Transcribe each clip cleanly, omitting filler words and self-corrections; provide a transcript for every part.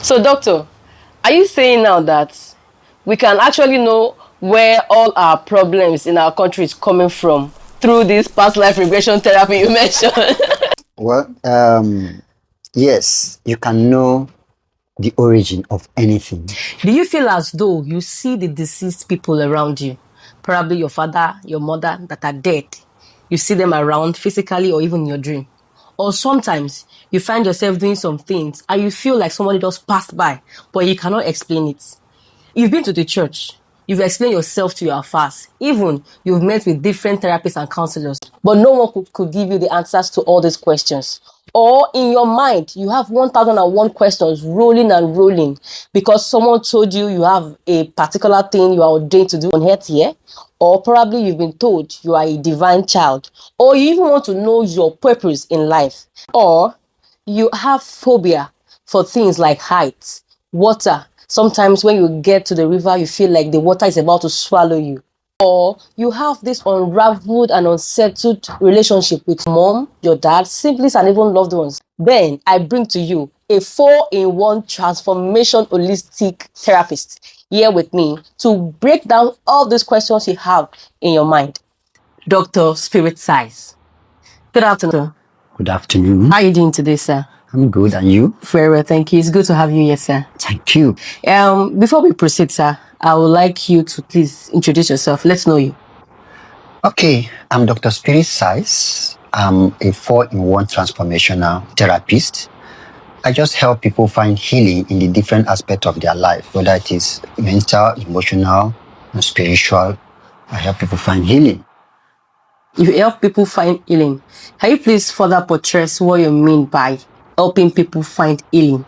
So, doctor, are you saying now that we can actually know where all our problems in our country is coming from through this past life regression therapy you mentioned? Well, yes, you can know the origin of anything. Do you feel as though you see the deceased people around you? Probably your father, your mother that are dead. You see them around physically or even in your dream. Or sometimes you find yourself doing some things and you feel like somebody just passed by, but you cannot explain it. You've been to the church. You've explained yourself to your affairs. Even you've met with different therapists and counselors, but no one could give you the answers to all these questions. Or in your mind, you have 1001 questions rolling and rolling because someone told you you have a particular thing you are ordained to do on earth here. Or probably you've been told you are a divine child. Or you even want to know your purpose in life. Or you have phobia for things like heights, water. Sometimes when you get to the river, you feel like the water is about to swallow you. Or you have this unraveled and unsettled relationship with mom, your dad, siblings, and even loved ones. Then I bring to you a 4-in-1 transformation holistic therapist here with me to break down all these questions you have in your mind. Dr. Spiritsize. Good afternoon. Good afternoon. How are you doing today, sir? I'm good, and you? Very well, thank you. It's good to have you here, sir. Thank you. Before we proceed, sir, I would like you to please introduce yourself. Let's know you. Okay, I'm Dr. Spiritsize. I'm a 4-in-1 transformational therapist. I just help people find healing in the different aspects of their life, whether it is mental, emotional, and spiritual. I help people find healing. You help people find healing. Can you please further portray what you mean by helping people find healing?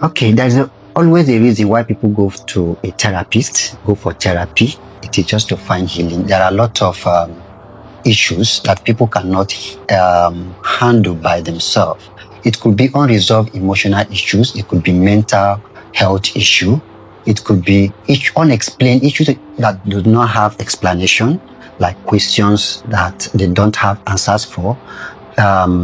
Okay, there's always a reason why people go to a therapist, go for therapy. It is just to find healing. There are a lot of issues that people cannot handle by themselves. It could be unresolved emotional issues. It could be mental health issue. It could be unexplained issues that do not have explanation, like questions that they don't have answers for.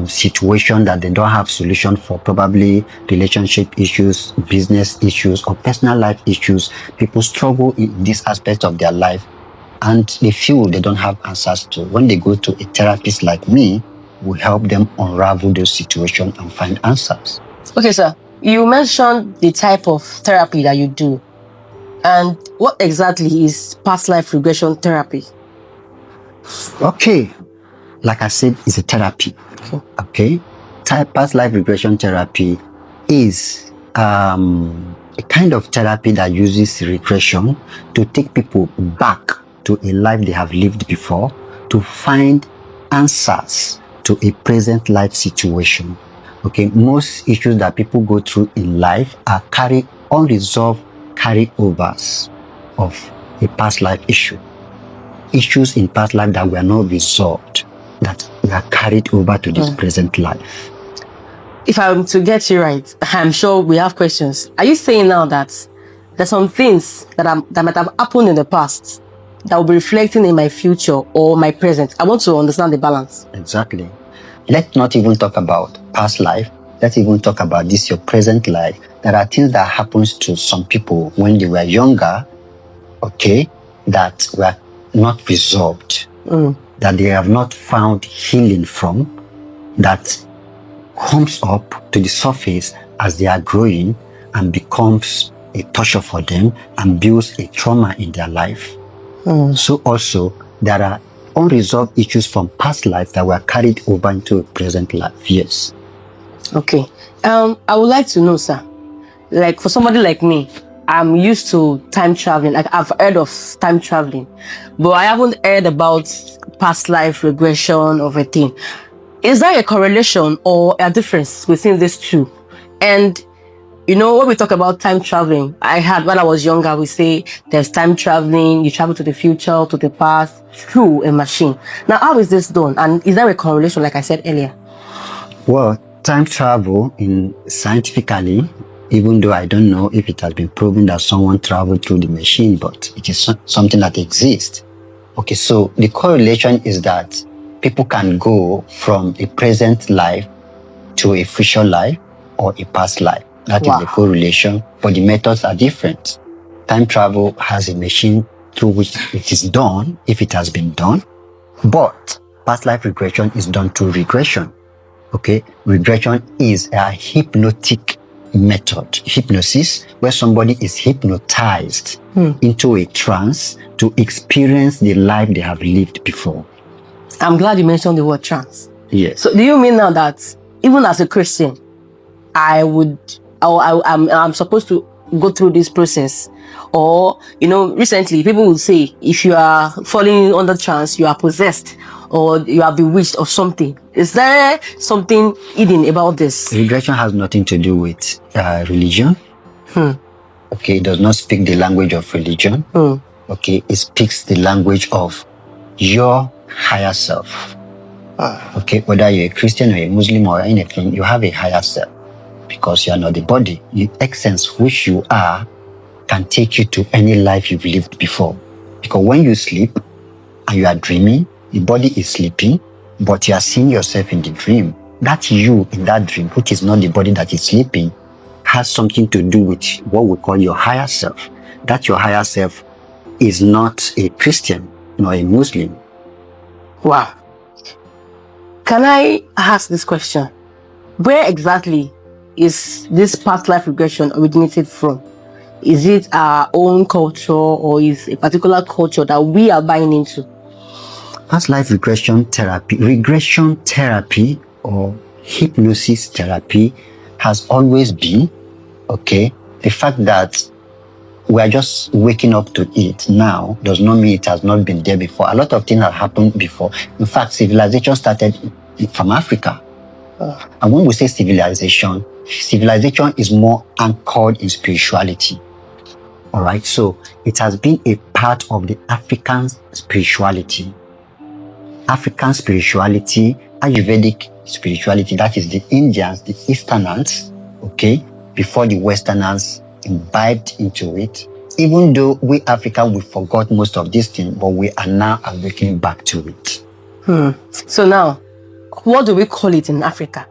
Situation that they don't have solution for, probably relationship issues, business issues, or personal life issues. People struggle in this aspect of their life and they feel they don't have answers to. When they go to a therapist like me, we help them unravel those situations and find answers. Okay, sir. You mentioned the type of therapy that you do. And what exactly is past life regression therapy? Okay. Like I said, it's a therapy. Okay. Past life regression therapy is a kind of therapy that uses regression to take people back to a life they have lived before to find answers to a present life situation. Okay. Most issues that people go through in life are unresolved carryovers of a past life issue. Issues in past life that were not resolved, that we are carried over to this present life. If I'm to get you right, I'm sure we have questions. Are you saying now that there's some things that might have happened in the past that will be reflecting in my future or my present? I want to understand the balance. Exactly. Let's not even talk about past life. Let's even talk about this, your present life. There are things that happens to some people when they were younger, okay, that were not resolved, that they have not found healing from, that comes up to the surface as they are growing and becomes a torture for them and builds a trauma in their life. So also, there are unresolved issues from past life that were carried over into present life. Yes. Okay. I would like to know, sir, like for somebody like me, I'm used to time traveling. Like I've heard of time traveling, but I haven't heard about past life regression of a thing. Is there a correlation or a difference between these two? And you know, when we talk about time traveling, I had when I was younger, we say there's time traveling, you travel to the future, to the past through a machine. Now, how is this done? And is there a correlation, like I said earlier? Well, time travel scientifically, even though I don't know if it has been proven that someone traveled through the machine, but it is something that exists. Okay, so the correlation is that people can go from a present life to a future life or a past life. That is Wow. the correlation, but the methods are different. Time travel has a machine through which it is done, if it has been done, but past life regression is done through regression. Okay, regression is a hypnotic method, hypnosis, where somebody is hypnotized into a trance to experience the life they have lived before. I'm glad you mentioned the word trance. Yes. So do you mean now that even as a Christian, I'm supposed to go through this process? Or, recently people will say if you are falling under trance, you are possessed or you are bewitched or something. Is there something hidden about this? Regression has nothing to do with religion. Okay, it does not speak the language of religion. Okay, it speaks the language of your higher self. Okay, whether you're a Christian or a Muslim or anything, you have a higher self because you are not the body. The essence which you are can take you to any life you've lived before. Because when you sleep and you are dreaming, the body is sleeping, but you are seeing yourself in the dream. That you in that dream, which is not the body that is sleeping, has something to do with what we call your higher self. That your higher self is not a Christian nor a Muslim. Wow. Can I ask this question? Where exactly is this past life regression originated from? Is it our own culture or is a particular culture that we are buying into? Past life regression therapy or hypnosis therapy has always been, okay? The fact that we are just waking up to it now does not mean it has not been there before. A lot of things have happened before. In fact, civilization started from Africa. And when we say civilization is more anchored in spirituality. All right, so it has been a part of the African spirituality. African spirituality, Ayurvedic spirituality, that is the Indians, the Easterners, okay, before the Westerners imbibed into it. Even though we Africans, we forgot most of these things, but we are now awakening back to it. So now, what do we call it in Africa?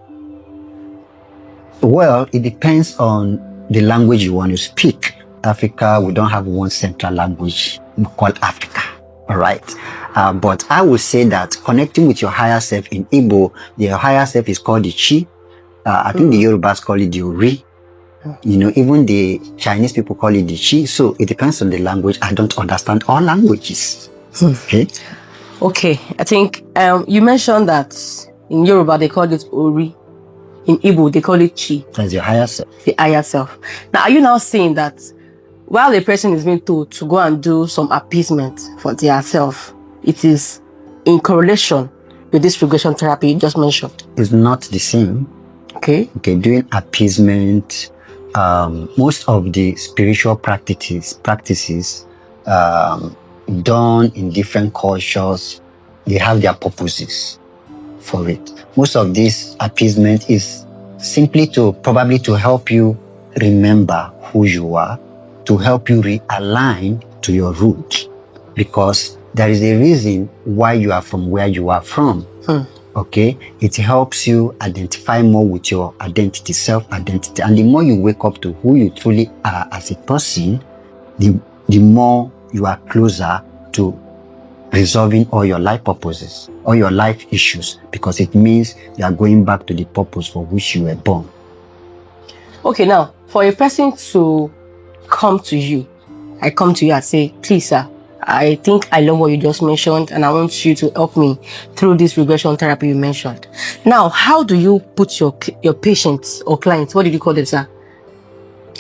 Well, it depends on the language you want to speak. Africa, we don't have one central language we call Africa, all right? But I would say that connecting with your higher self in Igbo, your higher self is called the Chi. I think the Yorubas call it the Ori. Even the Chinese people call it the Chi. So it depends on the language. I don't understand all languages. Okay. Okay, I think you mentioned that in Yoruba they call it Ori. In Igbo they call it Chi. That's your higher self. The higher self. Now, are you now saying that while the person is being told to go and do some appeasement for their self, it is in correlation with this regression therapy you just mentioned? It's not the same. Okay, doing appeasement, most of the spiritual practices done in different cultures, they have their purposes for it. Most of this appeasement is simply probably to help you remember who you are, to help you realign to your roots, because there is a reason why you are from where you are from. Okay, it helps you identify more with your identity, self-identity, and the more you wake up to who you truly are as a person, the more you are closer to resolving all your life purposes, all your life issues, because it means you are going back to the purpose for which you were born. Okay, now for a person to come to you, I come to you and say, please sir, I think I love what you just mentioned and I want you to help me through this regression therapy you mentioned. Now, how do you put your patients or clients, what did you call them, sir?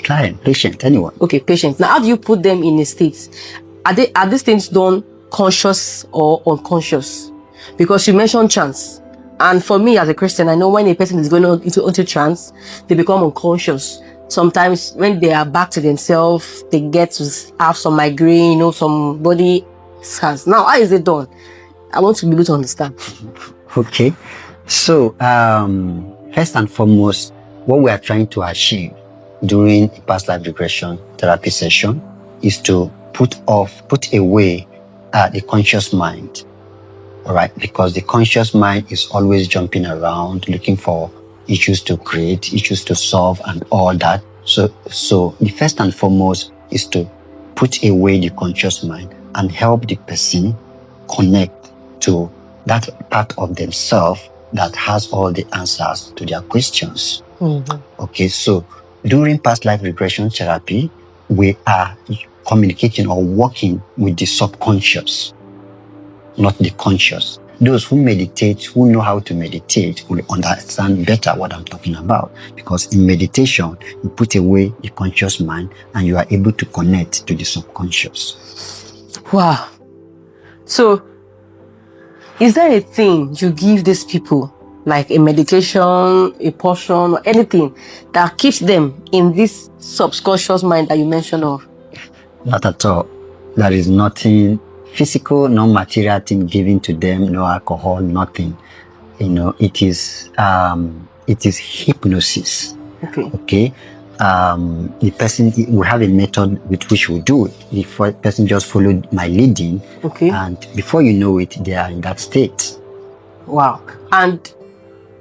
Client, patient, anyone. Okay, patients. Now, how do you put them in a state? Are these things done conscious or unconscious? Because you mentioned trance. And for me as a Christian, I know when a person is going into trance, they become unconscious. Sometimes when they are back to themselves, they get to have some migraine, some body scans. Now, how is it done? I want to be able to understand. Okay. So, first and foremost, what we are trying to achieve during a past life regression therapy session is to put away the conscious mind. All right, because the conscious mind is always jumping around, looking for he chooses to create, he chooses to solve and all that. So the first and foremost is to put away the conscious mind and help the person connect to that part of themselves that has all the answers to their questions. Okay, so during past life regression therapy, we are communicating or working with the subconscious, not the conscious. Those who meditate, who know how to meditate, will understand better what I'm talking about. Because in meditation, you put away the conscious mind and you are able to connect to the subconscious. Wow. So, is there a thing you give these people, like a meditation, a portion, or anything that keeps them in this subconscious mind that you mentioned of? Not at all. There is nothing physical, no material thing given to them, no alcohol, nothing. It is hypnosis. Okay. The person, we have a method with which we do it. The person just followed my leading, and before you know it, they are in that state. Wow. And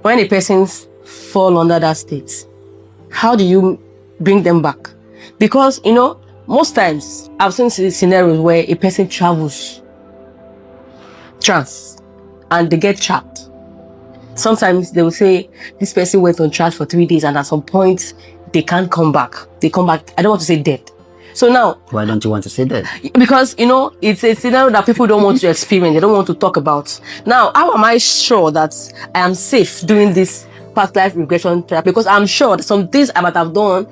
when a person fall under that state, how do you bring them back? Because, most times I've seen scenarios where a person travels trance and they get trapped. Sometimes they will say this person went on trance for 3 days and at some point they can't come back. They come back, I don't want to say dead. So now, why don't you want to say that? Because, it's a scenario that people don't want to experience. They don't want to talk about. Now, how am I sure that I am safe doing this past life regression therapy? Because I'm sure that some things I might have done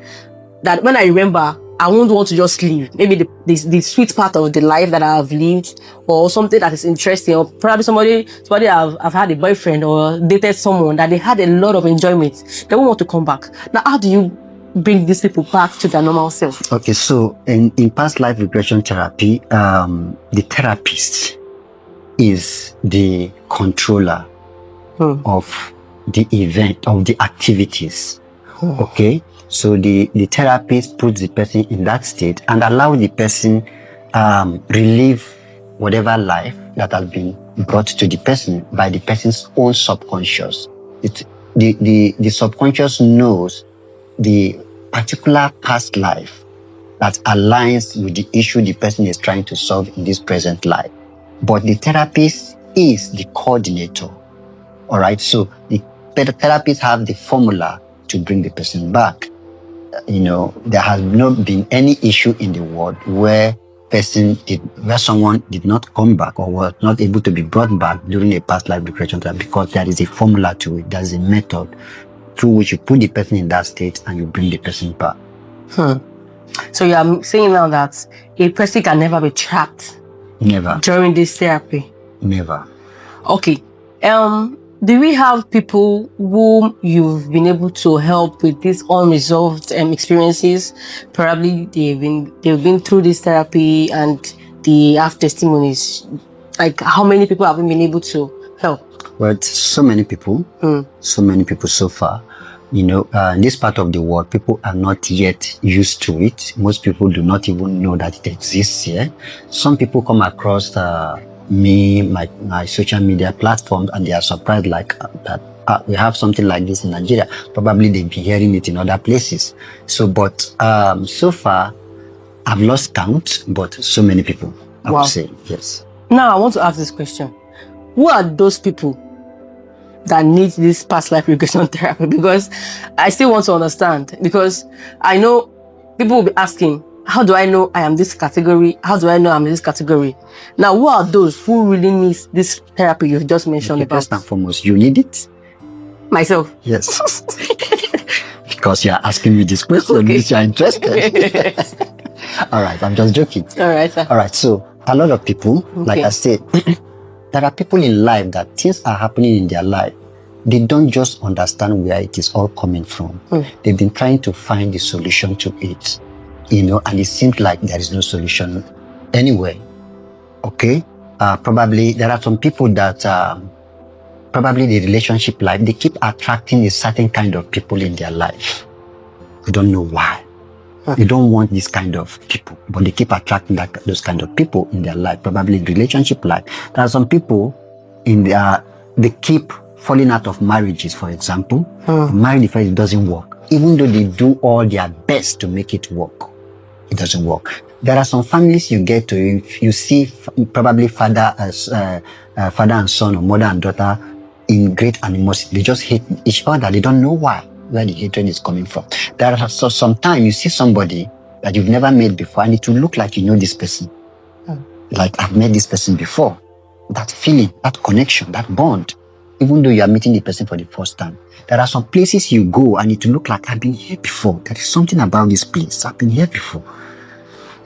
that when I remember, I won't want to just leave. Maybe the sweet part of the life that I have lived, or something that is interesting, or probably somebody I've had a boyfriend or dated someone that they had a lot of enjoyment. They won't want to come back. Now, how do you bring these people back to their normal self? Okay, so in past life regression therapy, the therapist is the controller of the event, of the activities. Okay, so the therapist puts the person in that state and allow the person relive whatever life that has been brought to the person by the person's own subconscious. The subconscious knows the particular past life that aligns with the issue the person is trying to solve in this present life. But the therapist is the coordinator. All right, so the therapists have the formula to bring the person back. There has not been any issue in the world where someone did not come back or was not able to be brought back during a past life regression therapy, because there is a formula to it. There's a method through which you put the person in that state and you bring the person back. So you are saying now that a person can never be trapped? Never. During this therapy? Never. Okay. Do we have people whom you've been able to help with these unresolved experiences? Probably they've been through this therapy and they have testimonies. Like, how many people have you been able to help? Well, so many people so far. In this part of the world, people are not yet used to it. Most people do not even know that it exists here. Some people come across my social media platforms and they are surprised that we have something like this in Nigeria. Probably they've been hearing it in other places. So far, I've lost count, but so many people, I would say, yes. Now I want to ask this question. Who are those people that need this past life regression therapy? Because I still want to understand, because I know people will be asking, how do I know I am this category? How do I know I'm in this category? Now, who are those who really need this therapy you've just mentioned about? First and foremost, you need it. Myself? Yes. Because you're asking me this question, which you're interested. All right, I'm just joking. All right, sir. All right, so a lot of people, like I said, there are people in life that things are happening in their life. They don't just understand where it is all coming from. They've been trying to find the solution to it. And it seems like there is no solution anyway. Okay? Probably there are some people that probably the relationship life, they keep attracting a certain kind of people in their life. They don't know why. They don't want this kind of people, but they keep attracting those kind of people in their life, probably relationship life. There are some people they keep falling out of marriages, for example. Marriage first, it doesn't work. Even though they do all their best to make it work, it doesn't work. There are some families you get to, you see probably father and son or mother and daughter in great animosity. They just hate each other. They don't know where the hatred is coming from. There are sometimes you see somebody that you've never met before and it will look like you know this person. Like I've met this person before. That feeling, that connection, that bond, even though you are meeting the person for the first time. There are some places you go and it will look like I've been here before. There is something about this place. I've been here before.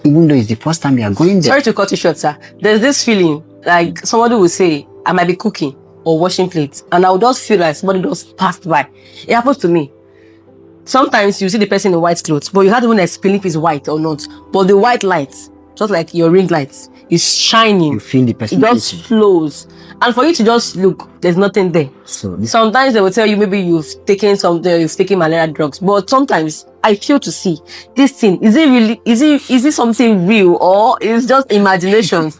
Even though it's the first time you are going there. Sorry to cut you short, sir. There's this feeling like somebody will say, I might be cooking or washing plates, and I will just feel like somebody just passed by. It happens to me. Sometimes you see the person in white clothes, but you can't even explain if it's white or not. But the white lights, just like your ring lights, is shining. You feel the person. It just flows. And for you to just look, there's nothing there. So sometimes they will tell you maybe you've taken something, you've taken malaria drugs. But sometimes I feel to see this thing. Is it really, is it something real or is just imagination?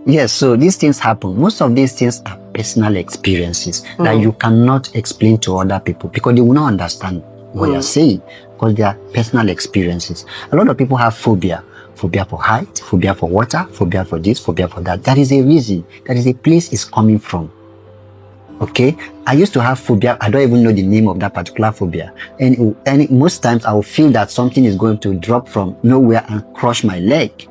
Yes, so these things happen. Most of these things are personal experiences that you cannot explain to other people because they will not understand what you're saying because they are personal experiences. A lot of people have phobia. Phobia for height, phobia for water, phobia for this, phobia for that. That is a reason. That is a place it's coming from. Okay? I used to have phobia. I don't even know the name of that particular phobia. And most times I will feel that something is going to drop from nowhere and crush my leg.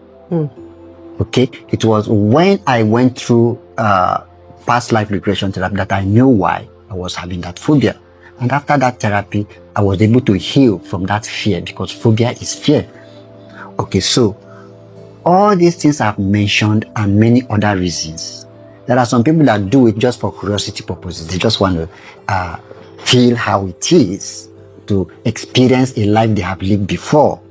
Okay? It was when I went through past life regression therapy that I knew why I was having that phobia. And after that therapy, I was able to heal from that fear because phobia is fear. Okay, so all these things I've mentioned and many other reasons. There are some people that do it just for curiosity purposes. They just want to feel how it is to experience a life they have lived before.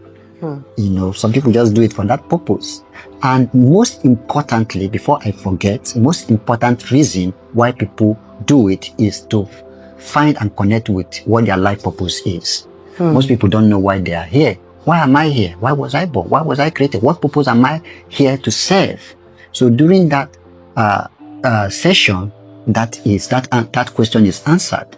You know, some people just do it for that purpose. And most importantly, before I forget, most important reason why people do it is to find and connect with what their life purpose is. Most people don't know why they are here. Why am I here? Why was I born? Why was I created? What purpose am I here to serve? So during that session, that question is answered.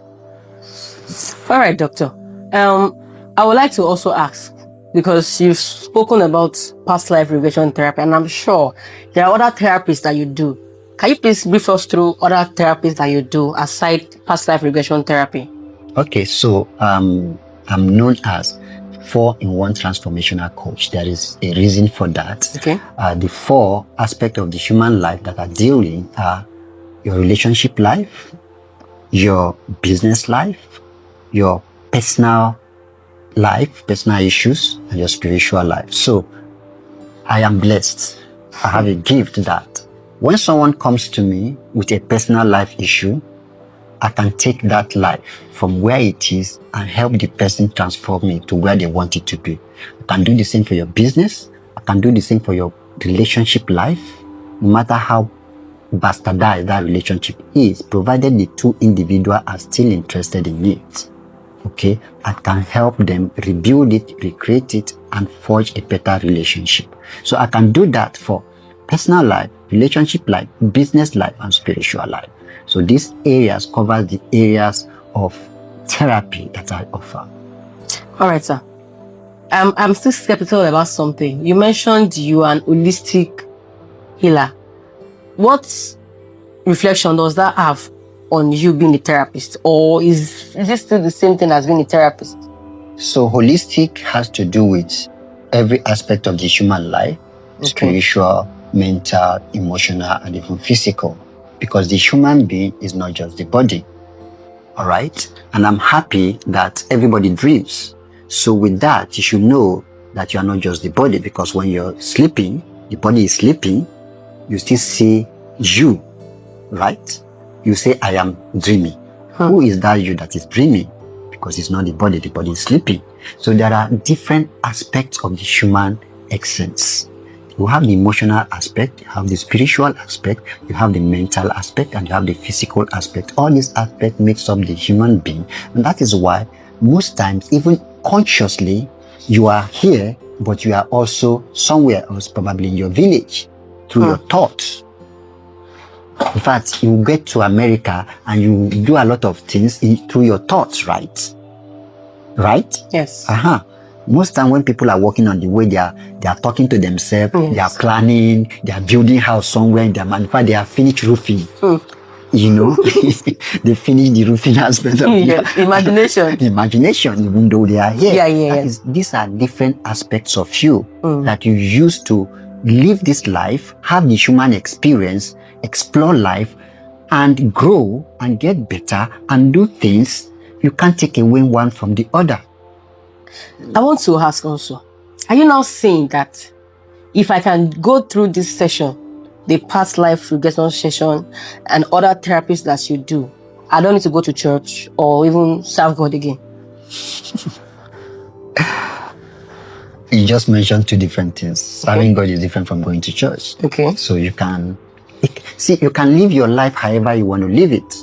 All right, doctor. I would like to also ask, because you've spoken about past life regression therapy, and I'm sure there are other therapies that you do. Can you please brief us through other therapies that you do aside past life regression therapy? Okay, so I'm known as 4-in-1 transformational coach. There is a reason for that. Okay. The 4 aspects of the human life that I deal in are your relationship life, your business life, your personal life, personal issues, and your spiritual life. So I am blessed. I have a gift that when someone comes to me with a personal life issue, I can take that life from where it is and help the person transform it to where they want it to be. I can do the same for your business. I can do the same for your relationship life, no matter how bastardized that relationship is, provided the two individuals are still interested in it. Okay, I can help them rebuild it, recreate it, and forge a better relationship. So I can do that for personal life, relationship life, business life, and spiritual life. So these areas cover the areas of therapy that I offer. All right, sir. I'm still skeptical about something. You mentioned you are an holistic healer. What reflection does that have on you being a therapist? Or is this still the same thing as being a therapist? So holistic has to do with every aspect of the human life, spiritual, mental, emotional, and even physical. Because the human being is not just the body. All right? And I'm happy that everybody dreams. So with that, you should know that you are not just the body, because when you're sleeping, the body is sleeping, you still see you, right? You say, I am dreaming. Who is that you that is dreaming? Because it's not the body is sleeping. So there are different aspects of the human essence. You have the emotional aspect, you have the spiritual aspect, you have the mental aspect, and you have the physical aspect. All these aspects makes up the human being. And that is why most times, even consciously, you are here, but you are also somewhere else, probably in your village, through your thoughts. In fact, you get to America and you do a lot of things through your thoughts, right? Right? Yes. Most time when people are walking on the way, they are talking to themselves, they are planning, they are building house somewhere in their mind. In fact, they have finished roofing. You know, they finish the roofing aspect of imagination, even though they are here. These are different aspects of you that you use to live this life, have the human experience, explore life, and grow and get better and do things. You can't take away one from the other. I want to ask also, are you now saying that if I can go through this session, the past life regression session and other therapies that you do, I don't need to go to church or even serve God again? You just mentioned two different things. Serving God is different from going to church. Okay. So you can live your life however you want to live it.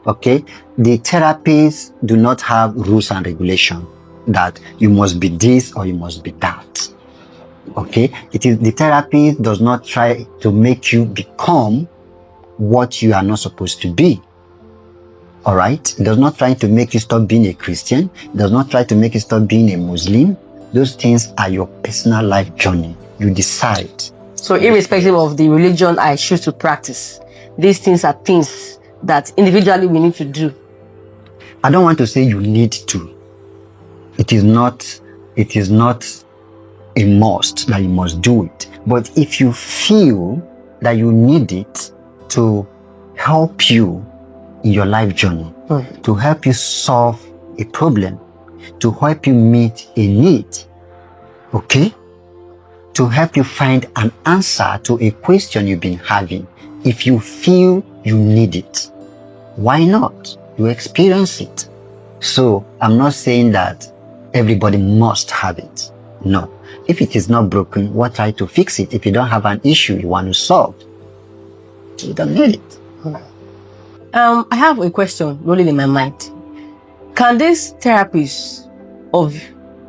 Okay. The therapies do not have rules and regulation that you must be this or you must be that. Okay. The therapy does not try to make you become what you are not supposed to be. All right. It does not try to make you stop being a Christian. It does not try to make you stop being a Muslim. Those things are your personal life journey. You decide. So irrespective of the religion I choose to practice, these things are things that individually we need to do. I don't want to say you need to. It is not a must that you must do it. But if you feel that you need it to help you in your life journey, to help you solve a problem, to help you meet a need, okay? To help you find an answer to a question you've been having. If you feel you need it, why not? You experience it. So I'm not saying that everybody must have it. No. If it is not broken, what try to fix it? If you don't have an issue you want to solve, you don't need it. I have a question rolling in my mind. Can these therapies of,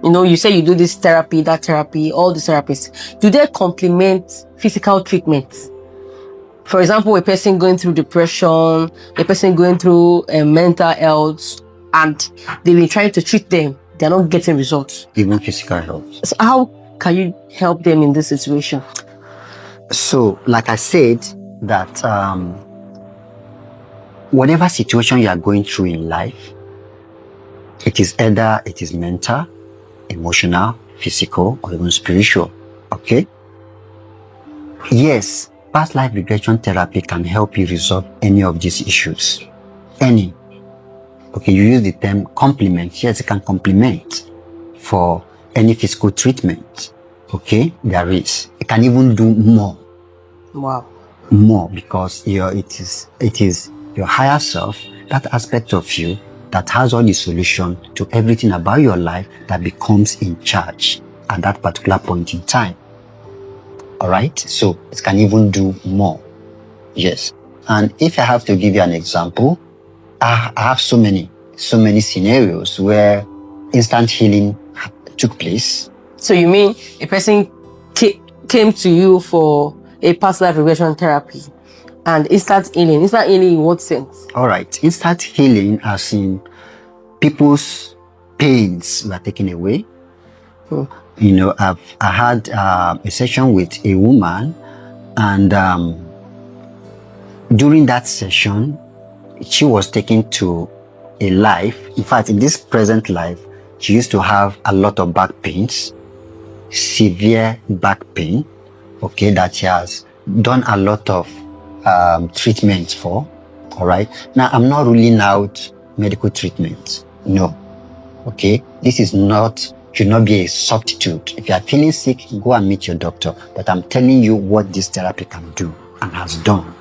you say you do this therapy, that therapy, all these therapies, do they complement physical treatments? For example, a person going through depression, a person going through mental health, and they've been trying to treat them, they're not getting results. Even physical health. So how can you help them in this situation? So, like I said, that whatever situation you are going through in life, it is mental, emotional, physical, or even spiritual. Okay? Yes, past life regression therapy can help you resolve any of these issues. Any. Okay, you use the term complement. Yes, it can complement for any physical treatment. Okay, there is. It can even do more. Wow. More, because it is your higher self, that aspect of you that has all the solution to everything about your life, that becomes in charge at that particular point in time. All right, so it can even do more. Yes. And if I have to give you an example, I have so many scenarios where instant healing took place. So you mean a person came to you for a past life regression therapy and instant healing? Instant healing in what sense? All right, instant healing as in people's pains were taken away. I had a session with a woman, and during that session, she was taken to a life. In fact, in this present life, she used to have a lot of back pains, severe back pain, okay, that she has done a lot of treatment for. All right. Now, I'm not ruling out medical treatment. No. Okay. This should not be a substitute. If you are feeling sick, go and meet your doctor. But I'm telling you what this therapy can do and has done.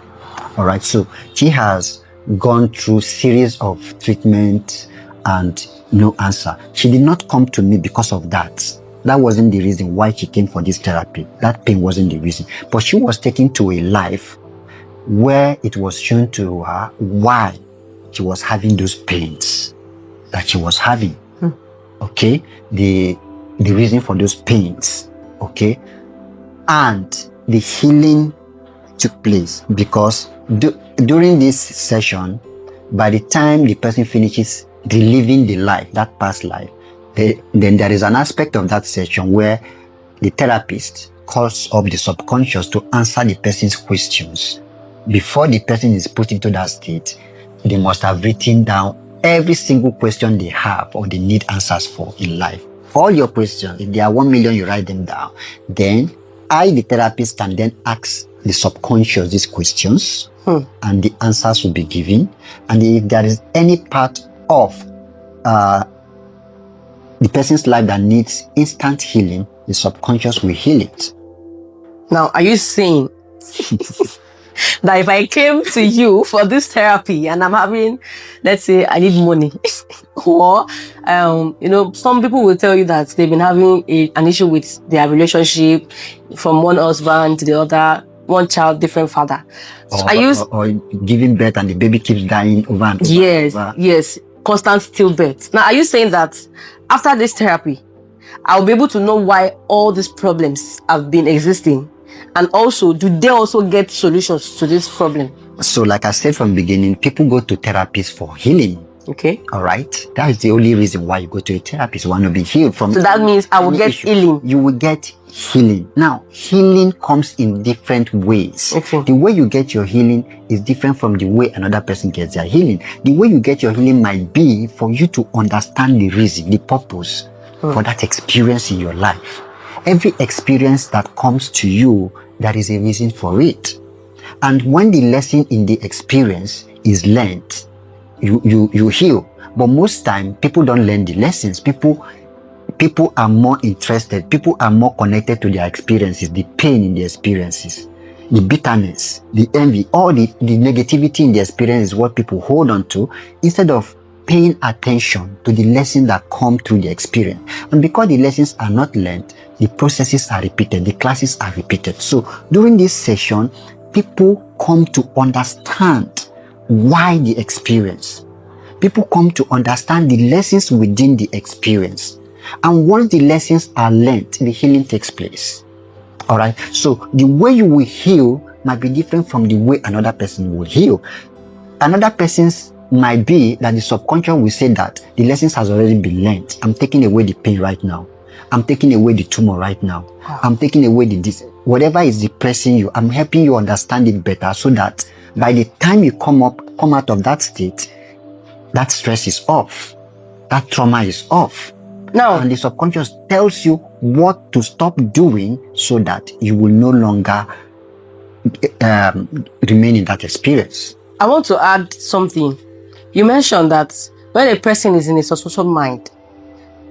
All right. So she has gone through series of treatment and no answer. She did not come to me because of that. That wasn't the reason why she came for this therapy. That pain wasn't the reason. But she was taken to a life where it was shown to her why she was having those pains that she was having. Okay? The reason for those pains. Okay? And the healing took place because during this session, by the time the person finishes reliving the life, that past life, then there is an aspect of that session where the therapist calls up the subconscious to answer the person's questions. Before the person is put into that state, they must have written down every single question they have or they need answers for in life. All your questions, if there are 1 million, you write them down. Then I, the therapist, can then ask the subconscious these questions and the answers will be given. And if there is any part of the person's life that needs instant healing, the subconscious will heal it. Now, are you saying that if I came to you for this therapy and I'm having, let's say, I need money, or, some people will tell you that they've been having an issue with their relationship from one husband to the other, one child, different father. Or giving birth and the baby keeps dying over and over. Yes, constant stillbirth. Now, are you saying that after this therapy, I'll be able to know why all these problems have been existing? And also, do they also get solutions to this problem? So, like I said from the beginning, people go to therapists for healing. Okay. All right. That is the only reason why you go to a therapist. You want to be healed from. So that means I will get healing. You will get healing. Now, healing comes in different ways. Okay. The way you get your healing is different from the way another person gets their healing. The way you get your healing might be for you to understand the reason, the purpose for that experience in your life. Every experience that comes to you, there is a reason for it. And when the lesson in the experience is learned, you heal. But most time, people don't learn the lessons. People are more interested. People are more connected to their experiences, the pain in the experiences, the bitterness, the envy, all the negativity in the experience is what people hold on to instead of paying attention to the lessons that come through the experience. And because the lessons are not learned, the processes are repeated, the classes are repeated. So during this session, people come to understand why the experience. People come to understand the lessons within the experience. And once the lessons are learned, the healing takes place. All right. So the way you will heal might be different from the way another person will heal. Another person's might be that the subconscious will say that the lessons has already been learned. I'm taking away the pain right now. I'm taking away the tumor right now. I'm taking away whatever is depressing you. I'm helping you understand it better so that by the time you come out of that state, that stress is off. That trauma is off. Now, and the subconscious tells you what to stop doing so that you will no longer remain in that experience. I want to add something. You mentioned that when a person is in a social mind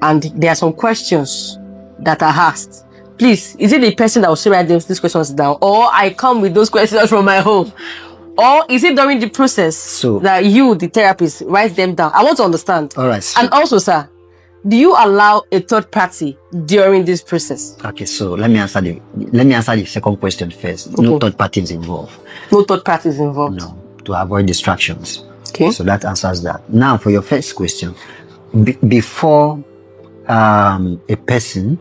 and there are some questions that are asked, please, is it the person that will say write these questions down, or I come with those questions from my home? Or is it during the process that you, the therapist, write them down? I want to understand. All right. And also, sir, do you allow a third party during this process? Okay, so let me answer the second question first. Okay. No third parties involved. No third parties involved. No, to avoid distractions. Okay. So that answers that. Now, for your first question, before a person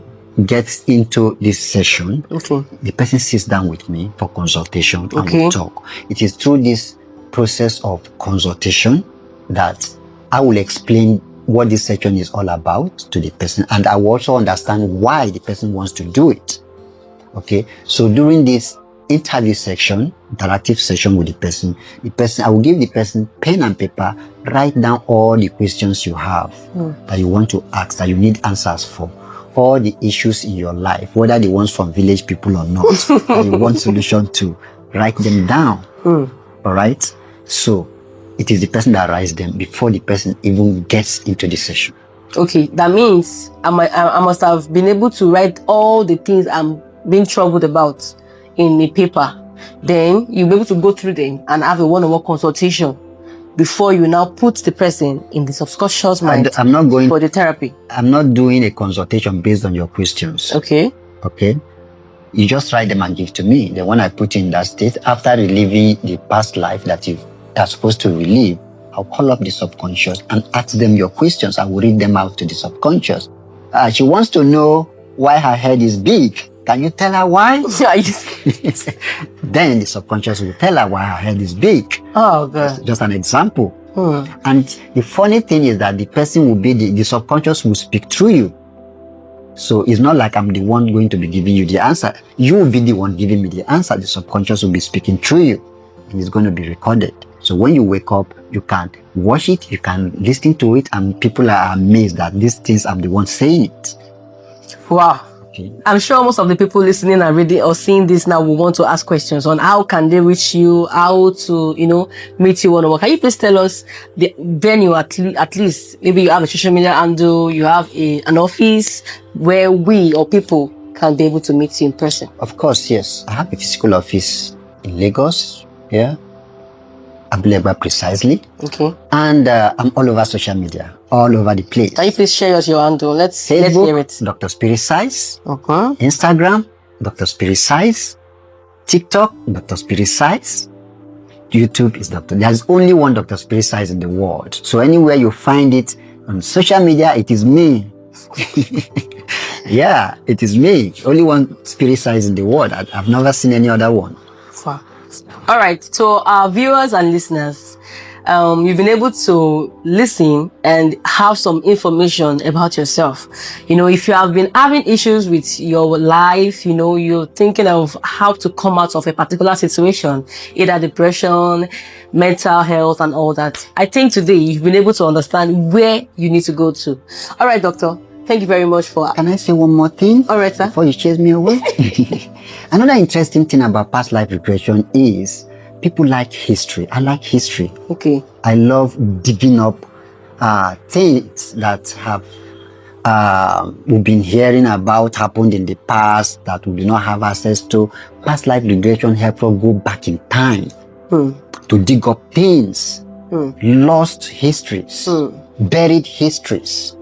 gets into this session, okay, the person sits down with me for consultation and we talk. It is through this process of consultation that I will explain what this session is all about to the person, and I will also understand why the person wants to do it. Okay, so during this interview section, interactive session with the person, I will give the person pen and paper, write down all the questions you have that you want to ask, that you need answers for. All the issues in your life, whether the ones from village people or not, and you want solution to, write them down. All right. So it is the person that writes them before the person even gets into the session. Okay, that means I must have been able to write all the things I'm being troubled about in a paper. Then you'll be able to go through them and have a one-on-one consultation before you now put the person in the subconscious mind for the therapy. I'm not doing a consultation based on your questions. Okay. Okay. You just write them and give to me. Then when I put you in that state, after reliving the past life that you are supposed to relive, I'll call up the subconscious and ask them your questions. I will read them out to the subconscious. She wants to know why her head is big. Can you tell her why? Are you- Then the subconscious will tell her why her head is big. Oh, God. Just an example. And the funny thing is that the person will be, the subconscious will speak through you. So it's not like I'm the one going to be giving you the answer. You will be the one giving me the answer. The subconscious will be speaking through you, and it's going to be recorded. So when you wake up, you can watch it, you can listen to it, and people are amazed that these things, I'm the one saying it. Wow. Okay. I'm sure most of the people listening and reading or seeing this now will want to ask questions on how can they reach you, how to, meet you one-on-one. Can you please tell us the venue at least? Maybe you have a social media handle, you have an office where we or people can be able to meet you in person. Of course, yes. I have a physical office in Lagos, yeah. Available precisely. Okay. And I'm all over social media, all over the place. Can you please share us your handle? Let's hear it. Drspiritsize. Okay. Instagram, Drspiritsize. TikTok, Drspiritsize. YouTube is Dr. There's only one Drspiritsize in the world. So anywhere you find it on social media, it is me. Yeah, it is me. Only one Spiritsize in the world. I've never seen any other one. Wow. All right, so our viewers and listeners, you've been able to listen and have some information about yourself. If you have been having issues with your life, you're thinking of how to come out of a particular situation, either depression, mental health, and all that. I think today you've been able to understand where you need to go to. All right, doctor. Thank you very much for... Can I say one more thing? All right, sir. Before you chase me away? Another interesting thing about past life regression is people like history. I like history. Okay. I love digging up things that have we've been hearing about happened in the past that we do not have access to. Past life regression helps us go back in time to dig up things, lost histories, buried histories.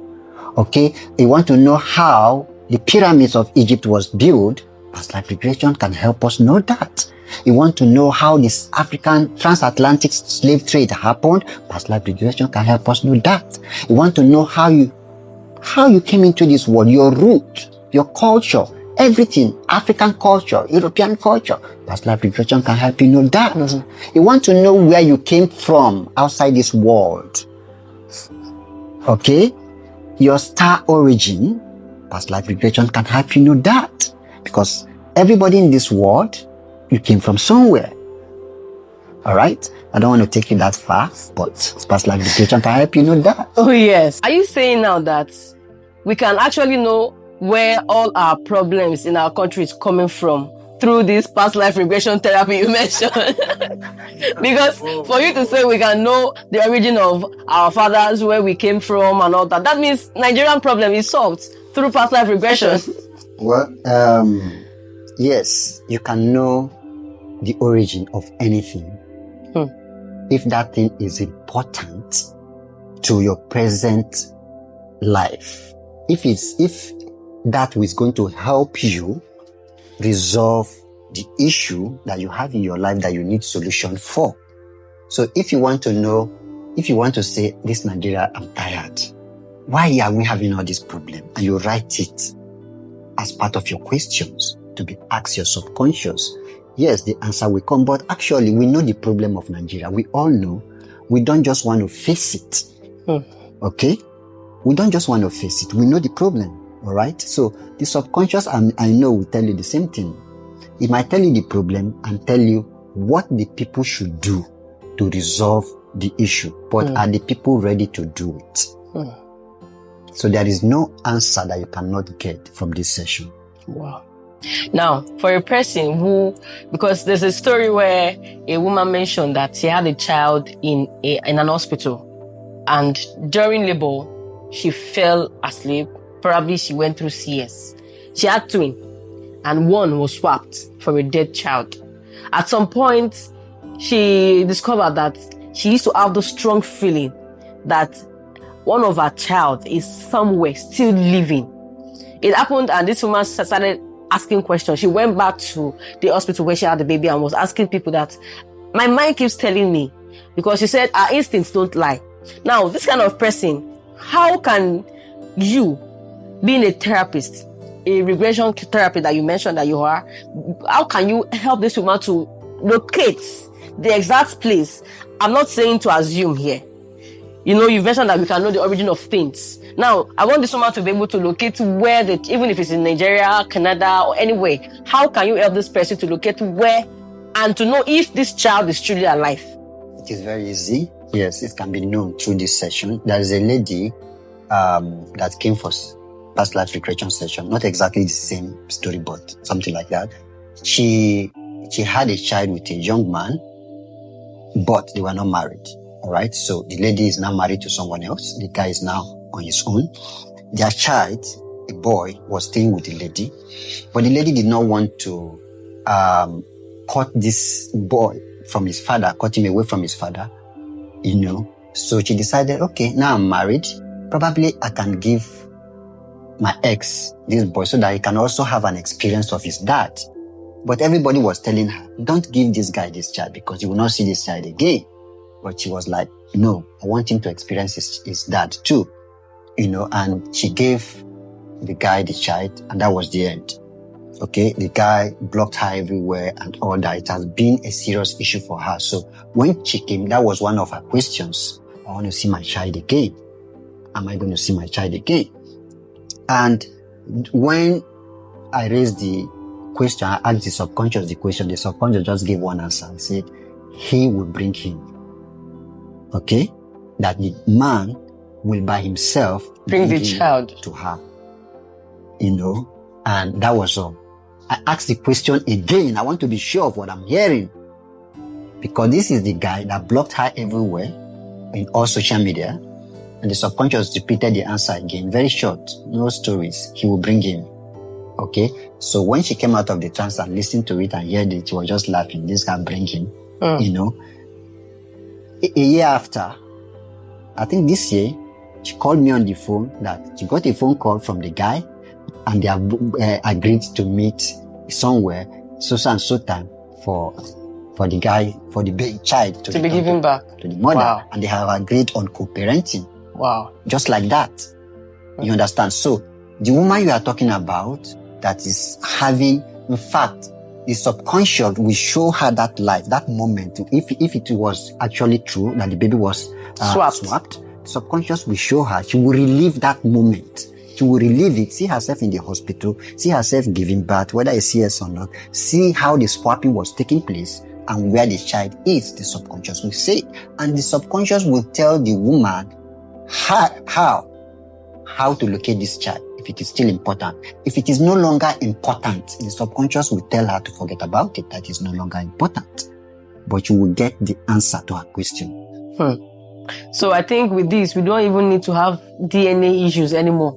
Okay, you want to know how the pyramids of Egypt was built? Past life regression can help us know that. You want to know how this African transatlantic slave trade happened? Past life regression can help us know that. You want to know how you came into this world, your root, your culture, everything, African culture, European culture. Past life regression can help you know that. You want to know where you came from outside this world. Okay? Your star origin, past life regression can help you know that. Because everybody in this world, you came from somewhere. All right? I don't want to take you that far, but past life regression can help you know that. Oh, yes. Are you saying now that we can actually know where all our problems in our country is coming from through this past life regression therapy you mentioned? Because for you to say we can know the origin of our fathers, where we came from and all that, that means Nigerian problem is solved through past life regression. Well, yes, you can know the origin of anything if that thing is important to your present life. If that is going to help you resolve the issue that you have in your life that you need solution for. So if you want to know, if you want to say, this Nigeria, I'm tired. Why are we having all this problem? And you write it as part of your questions to be asked your subconscious. Yes, the answer will come, but actually we know the problem of Nigeria. We all know. We don't just want to face it. Okay? We don't just want to face it. We know the problem. All right? So the subconscious, I know, will tell you the same thing. It might tell you the problem and tell you what the people should do to resolve the issue. But are the people ready to do it? So there is no answer that you cannot get from this session. Wow. Now, for a person who, because there's a story where a woman mentioned that she had a child in an hospital, and during labor, she fell asleep. Probably she went through CS. She had twins, and one was swapped for a dead child. At some point, she discovered that she used to have the strong feeling that one of her child is somewhere still living. It happened, and this woman started asking questions. She went back to the hospital where she had the baby and was asking people that, my mind keeps telling me, because she said her instincts don't lie. Now, this kind of person, how can you, being a therapist, a regression therapy that you mentioned that you are, how can you help this woman to locate the exact place? I'm not saying to assume here. You know, you mentioned that we can know the origin of things. Now, I want this woman to be able to locate where even if it's in Nigeria, Canada, or anywhere, how can you help this person to locate where and to know if this child is truly alive? It is very easy. Yes, it can be known through this session. There is a lady that came for past life regression session. Not exactly the same story, but something like that. She had a child with a young man, but they were not married. All right. So the lady is now married to someone else. The guy is now on his own. Their child, a boy, was staying with the lady, but the lady did not want to cut this boy from his father, cut him away from his father, you know. So she decided, okay, now I'm married. Probably I can give my ex this boy so that he can also have an experience of his dad. But everybody was telling her, don't give this guy this child because you will not see this child again. But she was like, no, I want him to experience his dad too, you know, and she gave the guy the child, and that was the end. Okay, the guy blocked her everywhere and all that. It has been a serious issue for her. So when she came, that was one of her questions. I want to see my child again. Am I going to see my child again? And when I raised the question, I asked the subconscious the question, the subconscious just gave one answer and said, he will bring him. Okay? That the man will by himself bring the child to her. You know? And that was all. I asked the question again. I want to be sure of what I'm hearing. Because this is the guy that blocked her everywhere in all social media. And the subconscious repeated the answer again. Very short. No stories. He will bring him. Okay? So when she came out of the trance and listened to it and heard it, she was just laughing. This guy bring him. You know? A year after, I think this year, she called me on the phone that she got a phone call from the guy and they have agreed to meet somewhere so and so time for the guy, for the child to be given back to the mother. Wow. And they have agreed on co-parenting. Wow. Just like that. You understand? So the woman you are talking about that is having, in fact, the subconscious will show her that life, that moment. If it was actually true that the baby was swapped, subconscious will show her. She will relive that moment. She will relive it, see herself in the hospital, see herself giving birth, whether it's CS or not, see how the swapping was taking place and where the child is. The subconscious will say it. And the subconscious will tell the woman how to locate this child, if it is still important. If it is no longer important, the subconscious will tell her to forget about it, that is no longer important. But you will get the answer to her question. So I think with this, we don't even need to have DNA issues anymore.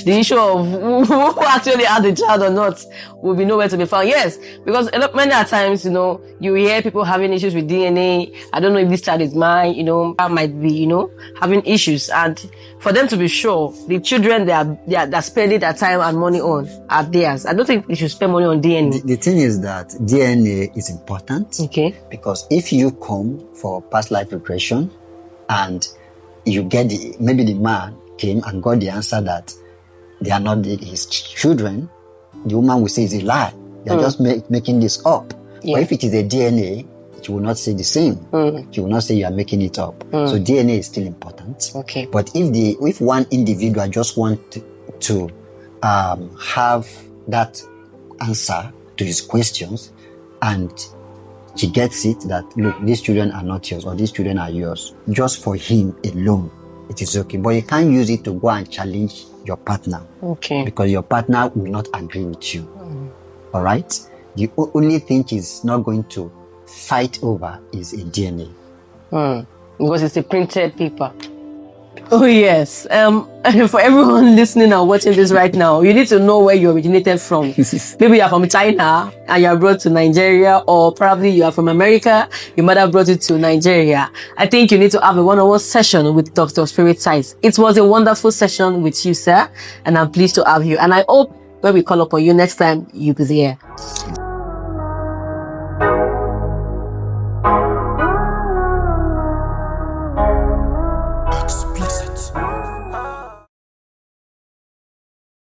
The issue of who actually had the child or not will be nowhere to be found. Yes, because many times, you know, you hear people having issues with DNA. I don't know if this child is mine, you know, I might be, you know, having issues. And for them to be sure, the children they're spending their time and money on are theirs. I don't think they should spend money on DNA. The thing is that DNA is important. Okay. Because if you come for past life regression and you get maybe the man came and got the answer that they are not his children, the woman will say it's a lie. They are just making this up. Yeah. But if it is a DNA, she will not say the same. She will not say you are making it up. So DNA is still important. Okay. But if one individual just want to have that answer to his questions and she gets it that, look, these children are not yours or these children are yours, just for him alone, it is okay. But you can't use it to go and challenge your partner. Okay. Because your partner will not agree with you. All right? The only thing he's not going to fight over is a DNA. Because it's a printed paper. Oh, yes. For everyone listening and watching this right now, you need to know where you originated from. Maybe you are from China and you are brought to Nigeria, or probably you are from America, your mother brought you to Nigeria. I think you need to have a one-on-one session with Dr. Spiritsize. It was a wonderful session with you, sir, and I'm pleased to have you. And I hope when we call upon you next time, you'll be there.